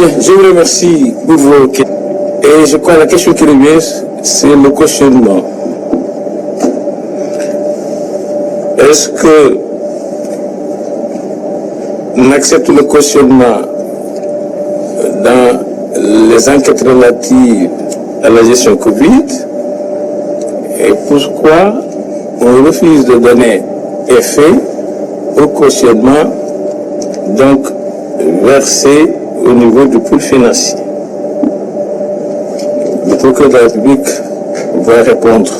Bien, je vous remercie pour vos questions. Et je crois que la question qui revient, c'est le cautionnement. Est-ce que on accepte le cautionnement dans les enquêtes relatives à la gestion Covid? Et pourquoi on refuse de donner effet au cautionnement donc versé au niveau du pool financier? Le procureur de la République va répondre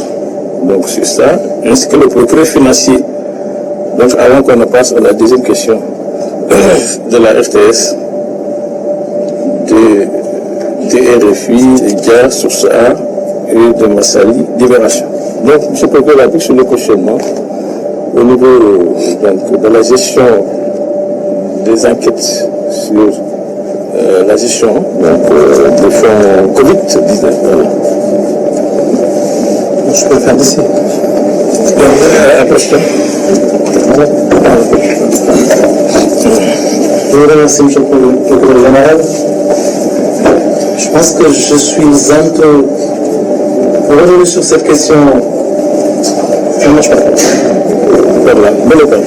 donc sur ça, ainsi que le procureur financier. Donc avant qu'on ne passe à la deuxième question de la RTS, de RFI, de GAR, Source A et de Massali, Libération. Donc je procure la sur le cautionnement au niveau donc, de la gestion des enquêtes sur la gestion des fonds Covid-19. Voilà. Je peux le faire d'ici. Je vous remercie, monsieur le procureur général. Je pense que je suis un peu... Pour revenir sur cette question, ça ne marche pas. Voilà, bonne école.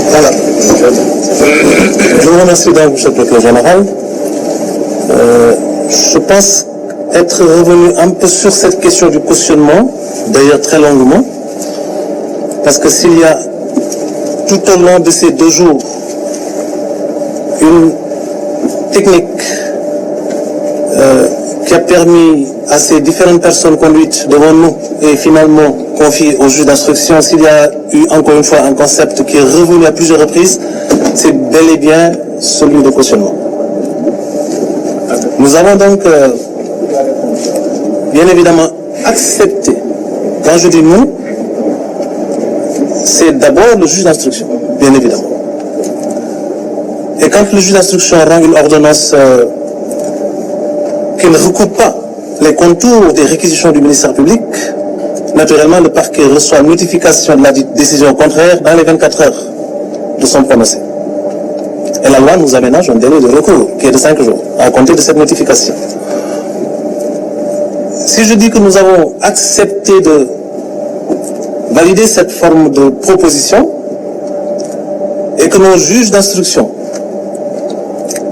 Voilà. Je vous remercie donc, monsieur le procureur général. Je pense être revenu un peu sur cette question du cautionnement, d'ailleurs très longuement, parce que s'il y a tout au long de ces 2 jours une technique qui a permis à ces différentes personnes conduites devant nous et finalement confiées au juge d'instruction, s'il y a eu encore une fois un concept qui est revenu à plusieurs reprises, c'est bel et bien celui de cautionnement. Nous avons donc bien évidemment accepté. Quand je dis nous, c'est d'abord le juge d'instruction, bien évidemment. Et quand le juge d'instruction rend une ordonnance qui ne recoupe pas les contours des réquisitions du ministère public, naturellement le parquet reçoit notification de la décision contraire dans les 24 heures de son prononcé. Et la loi nous aménage un délai de recours qui est de 5 jours à compter de cette notification. Si je dis que nous avons accepté de valider cette forme de proposition et que nos juges d'instruction,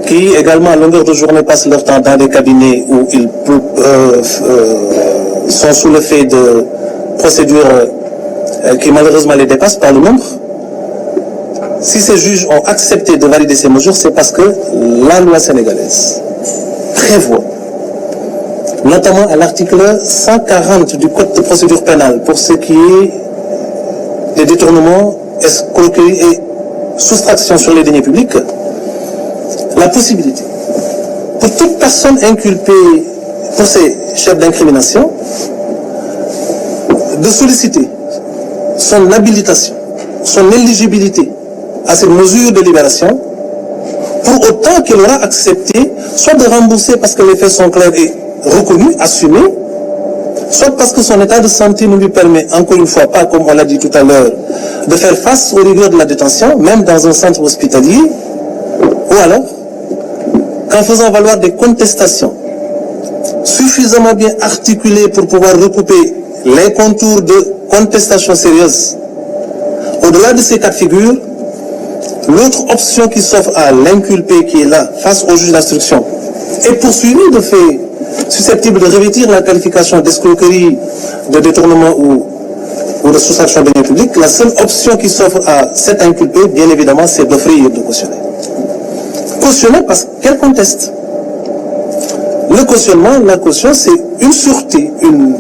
qui également à longueur de journée passent leur temps dans des cabinets où ils sont sous le fait de procédures qui malheureusement les dépassent par le nombre, si ces juges ont accepté de valider ces mesures, c'est parce que la loi sénégalaise prévoit, notamment à l'article 140 du Code de procédure pénale, pour ce qui est des détournements, escroqueries et soustraction sur les deniers publics, la possibilité pour toute personne inculpée pour ces chefs d'incrimination de solliciter son habilitation, son éligibilité à ces mesures de libération, pour autant qu'il aura accepté soit de rembourser parce que les faits sont clairs et reconnus, assumés, soit parce que son état de santé ne lui permet, encore une fois, pas comme on l'a dit tout à l'heure, de faire face aux rigueurs de la détention, même dans un centre hospitalier, ou alors qu'en faisant valoir des contestations suffisamment bien articulées pour pouvoir recouper les contours de contestations sérieuses, au-delà de ces cas de figure, l'autre option qui s'offre à l'inculpé qui est là face au juge d'instruction est poursuivi de faits susceptibles de revêtir la qualification d'escroquerie, de détournement ou de soustraction de biens publics. La seule option qui s'offre à cet inculpé, bien évidemment, c'est d'offrir de cautionner. Cautionner parce qu'elle conteste. Le cautionnement, la caution, c'est une sûreté, une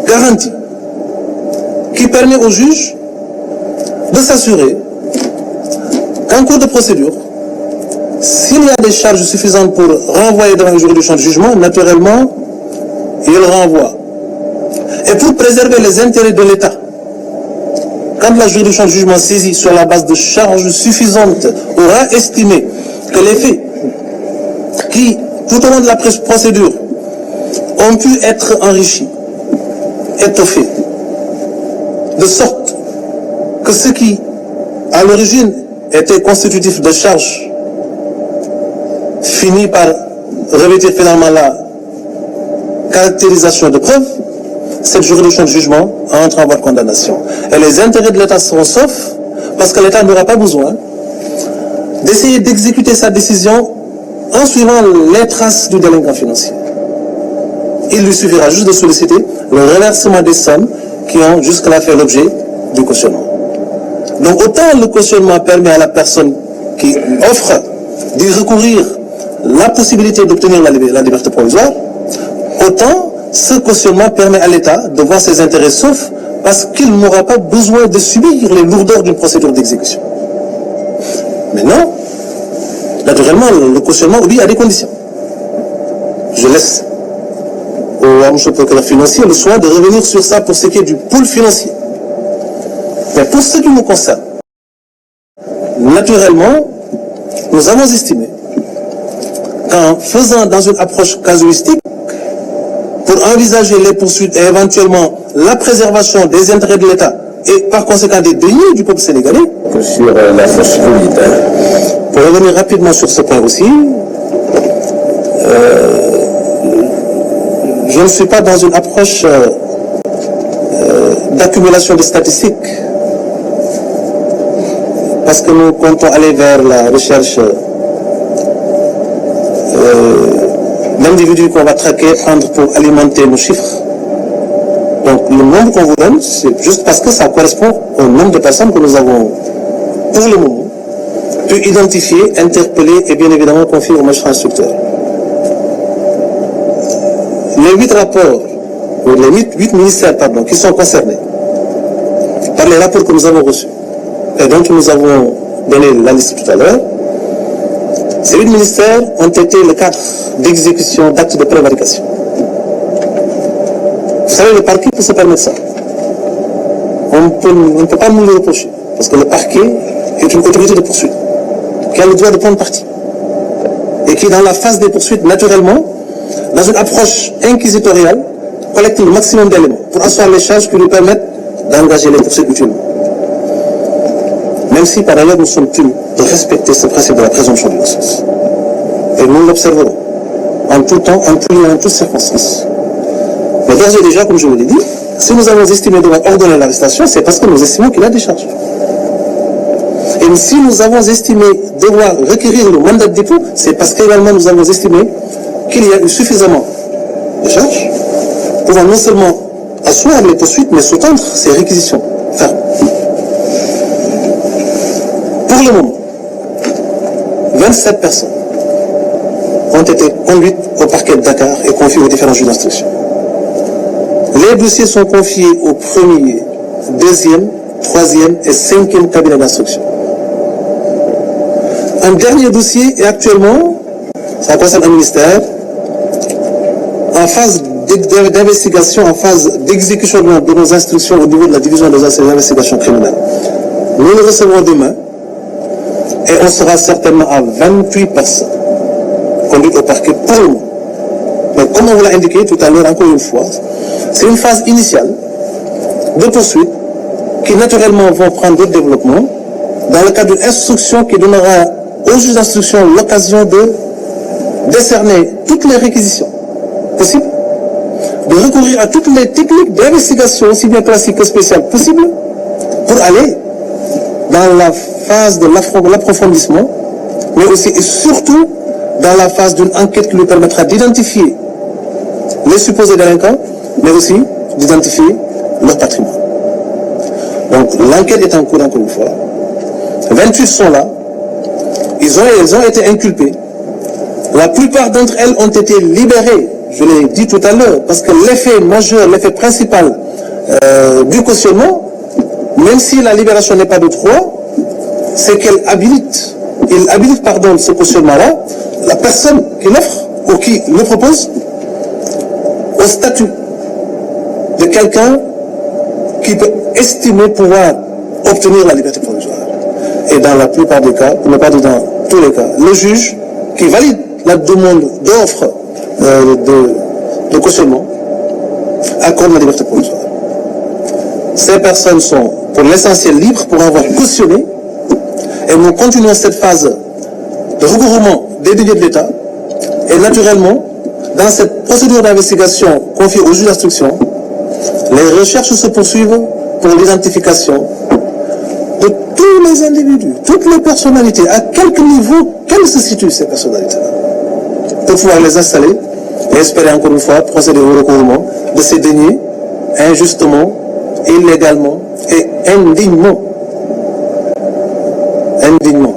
garantie qui permet au juge de s'assurer qu'en cours de procédure, s'il y a des charges suffisantes pour renvoyer devant une juridiction de jugement, naturellement, il renvoie. Et pour préserver les intérêts de l'État, quand la juridiction de jugement saisie sur la base de charges suffisantes aura estimé que les faits qui, tout au long de la procédure, ont pu être enrichis, étoffés, de sorte que ce qui à l'origine était constitutif de charges, finit par revêtir finalement la caractérisation de preuve, cette juridiction de jugement entre en voie de condamnation. Et les intérêts de l'État seront saufs parce que l'État n'aura pas besoin d'essayer d'exécuter sa décision en suivant les traces du délinquant financier. Il lui suffira juste de solliciter le reversement des sommes qui ont jusque-là fait l'objet du cautionnement. Donc autant le cautionnement permet à la personne qui offre d'y recourir la possibilité d'obtenir la liberté provisoire, autant ce cautionnement permet à l'État de voir ses intérêts saufs parce qu'il n'aura pas besoin de subir les lourdeurs d'une procédure d'exécution. Maintenant, naturellement, le cautionnement obéit à des conditions. Je laisse au monsieur le procureur financier le soin de revenir sur ça pour ce qui est du pôle financier. Mais pour ce qui nous concerne, naturellement, nous avons estimé qu'en faisant dans une approche casuistique, pour envisager les poursuites et éventuellement la préservation des intérêts de l'État et par conséquent des deniers du peuple sénégalais, sur la force fluide. Pour revenir rapidement sur ce point aussi, je ne suis pas dans une approche d'accumulation de statistiques, parce que nous comptons aller vers la recherche d'individus qu'on va traquer, prendre pour alimenter nos chiffres. Donc le nombre qu'on vous donne, c'est juste parce que ça correspond au nombre de personnes que nous avons, pour le moment, pu identifier, interpeller et bien évidemment confier au magistrat instructeur. Les 8 rapports, ou les 8 ministères, qui sont concernés par les rapports que nous avons reçus et dont nous avons donné la liste tout à l'heure, ces 8 ministères ont été le cadre d'exécution d'actes de prévarication. Vous savez, le parquet peut se permettre ça. On ne peut pas nous le reprocher, parce que le parquet est une autorité de poursuite qui a le droit de prendre parti et qui, dans la phase des poursuites, naturellement, dans une approche inquisitoriale, collecte le maximum d'éléments pour asseoir les charges qui lui permettent d'engager les poursuites utilement. Même si par ailleurs nous sommes tenus de respecter ce principe de la présomption d'innocence. Et nous l'observerons en tout temps, en tout lieu, en toutes circonstances. Mais d'ores et déjà, comme je vous l'ai dit, si nous avons estimé devoir ordonner l'arrestation, c'est parce que nous estimons qu'il a des charges. Et si nous avons estimé devoir requérir le mandat de dépôt, c'est parce qu'également nous avons estimé qu'il y a eu suffisamment de charges pouvant non seulement asseoir les poursuites, mais sous-tendre ces réquisitions fermes. Pour le moment, 27 personnes ont été conduites au parquet de Dakar et confiées aux différents juges d'instruction. Les dossiers sont confiés au premier, deuxième, troisième et cinquième cabinet d'instruction. Un dernier dossier est actuellement, ça concerne un ministère, en phase d'investigation, en phase d'exécution de nos instructions au niveau de la division des investigations criminelles. Nous le recevrons demain et on sera certainement à 28 personnes conduites au parquet pour le moment. Mais comme on vous l'a indiqué tout à l'heure, encore une fois, c'est une phase initiale de poursuite qui naturellement vont prendre d'autres développements dans le cadre d'une instruction qui donnera aux juges d'instruction l'occasion de décerner toutes les réquisitions possibles, de recourir à toutes les techniques d'investigation aussi bien classiques que spéciales possibles pour aller dans la phase de l'approfondissement, mais aussi et surtout dans la phase d'une enquête qui lui permettra d'identifier les supposés délinquants, mais aussi d'identifier leur patrimoine. Donc l'enquête est en cours encore une fois. 28 sont là. Elles ont été inculpées. La plupart d'entre elles ont été libérées, je l'ai dit tout à l'heure, parce que l'effet majeur, l'effet principal du cautionnement, même si la libération n'est pas de droit, c'est qu'elle habilite, ce cautionnement-là, la personne qui l'offre ou qui le propose au statut de quelqu'un qui peut estimer pouvoir obtenir la liberté provisoire. Et dans la plupart des cas, pour ne pas dire dans tous les cas, le juge qui valide la demande d'offre de cautionnement accorde la liberté provisoire. Ces personnes sont pour l'essentiel libres pour avoir cautionné Et nous continuons cette phase de recouvrement des budgets de l'État. Et naturellement, dans cette procédure d'investigation confiée au juge d'instruction, les recherches se poursuivent pour l'identification de tous les individus, toutes les personnalités, à quelque niveau qu'elles se situent ces personnalités-là, pour pouvoir les installer et espérer encore une fois procéder au recouvrement de ces deniers injustement, illégalement et indignement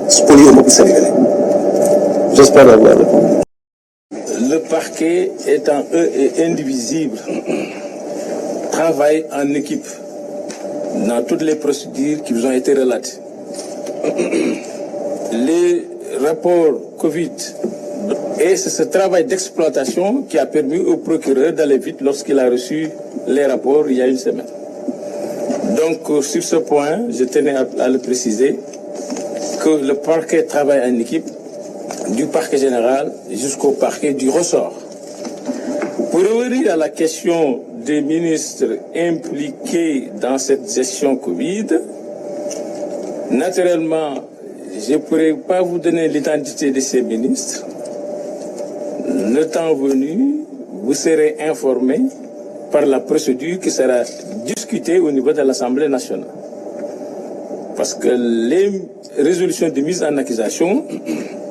spoliés au peuple sénégalais. J'espère avoir répondu. Le parquet étant eux et indivisible, travaille en équipe dans toutes les procédures qui vous ont été relatées. Les rapports Covid, et c'est ce travail d'exploitation qui a permis au procureur d'aller vite lorsqu'il a reçu les rapports il y a une semaine. Donc sur ce point, je tenais à le préciser, que le parquet travaille en équipe, du parquet général jusqu'au parquet du ressort. Pour revenir à la question des ministres impliqués dans cette gestion Covid, naturellement, je ne pourrais pas vous donner l'identité de ces ministres. Le temps venu, vous serez informés par la procédure qui sera discutée au niveau de l'Assemblée nationale. Parce que les résolutions de mise en accusation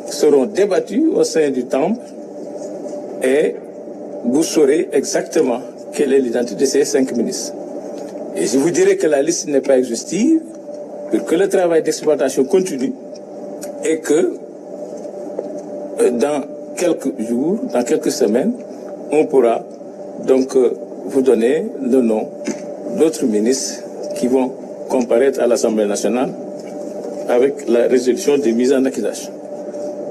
seront débattues au sein du temple et vous saurez exactement quelle est l'identité de ces 5 ministres. Et je vous dirai que la liste n'est pas exhaustive, que le travail d'exploitation continue et que dans quelques jours, dans quelques semaines, on pourra donc vous donner le nom d'autres ministres qui vont comparaître à l'Assemblée nationale avec la résolution de mise en accusation.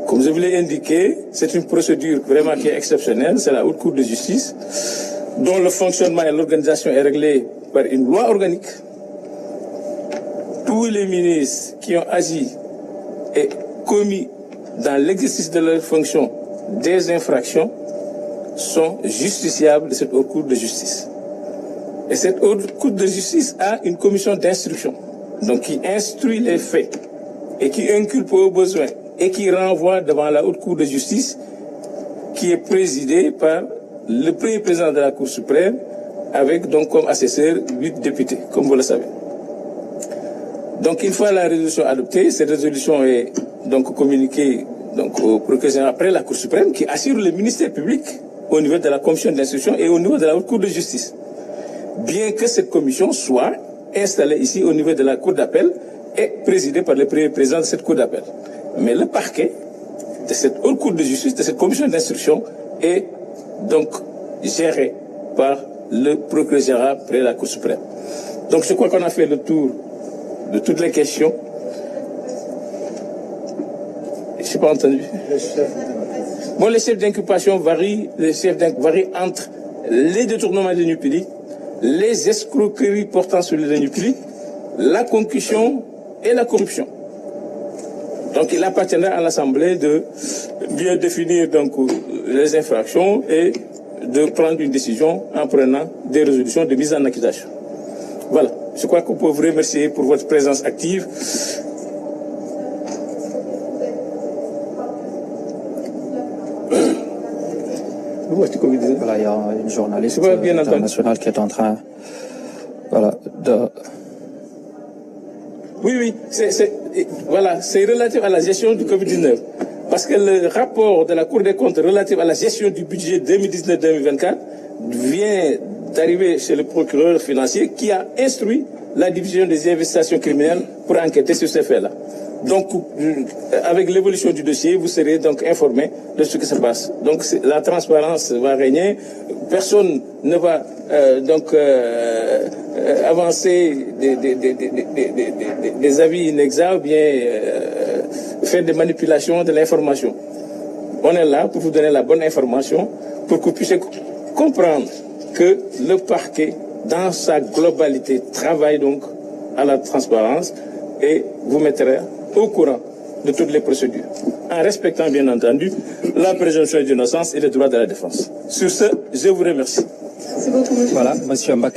Comme je vous l'ai indiqué, c'est une procédure vraiment qui est exceptionnelle, c'est la Haute Cour de justice, dont le fonctionnement et l'organisation est réglé par une loi organique. Tous les ministres qui ont agi et commis dans l'exercice de leur fonction des infractions sont justiciables de cette Haute Cour de justice. Et cette Haute Cour de justice a une commission d'instruction, donc qui instruit les faits et qui inculpe aux besoins et qui renvoie devant la Haute Cour de justice qui est présidée par le premier président de la Cour suprême avec donc comme assesseur 8 députés, comme vous le savez. Donc une fois la résolution adoptée, cette résolution est donc communiquée donc, au procureur général après la Cour suprême qui assure le ministère public au niveau de la commission d'instruction et au niveau de la Haute Cour de justice. Bien que cette commission soit installée ici au niveau de la Cour d'appel et présidée par le premier président de cette Cour d'appel. Mais le parquet de cette Haute Cour de justice, de cette commission d'instruction, est donc géré par le procureur général près la Cour suprême. Donc je crois qu'on a fait le tour de toutes les questions. Je n'ai pas entendu. Bon, les chefs d'inculpation varient entre les détournements de deniers publics, les escroqueries portant sur les deniers publics, la concussion et la corruption. Donc il appartiendra à l'Assemblée de bien définir donc les infractions et de prendre une décision en prenant des résolutions de mise en accusation. Voilà, je crois qu'on peut vous remercier pour votre présence active. Voilà, il y a une journaliste internationale qui est en train de... Oui, c'est relatif à la gestion du Covid-19. Parce que le rapport de la Cour des comptes relatif à la gestion du budget 2019-2024 vient d'arriver chez le procureur financier qui a instruit la division des investigations criminelles pour enquêter sur ces faits-là. Donc, avec l'évolution du dossier, vous serez donc informé de ce qui se passe. Donc, la transparence va régner. Personne ne va avancer des avis inexacts ou bien faire des manipulations de l'information. On est là pour vous donner la bonne information, pour que vous puissiez comprendre que le parquet, dans sa globalité, travaille donc à la transparence et vous mettra au courant de toutes les procédures, en respectant bien entendu la présomption d'innocence et les droits de la défense. Sur ce, je vous remercie. Voilà, Monsieur Mbaka.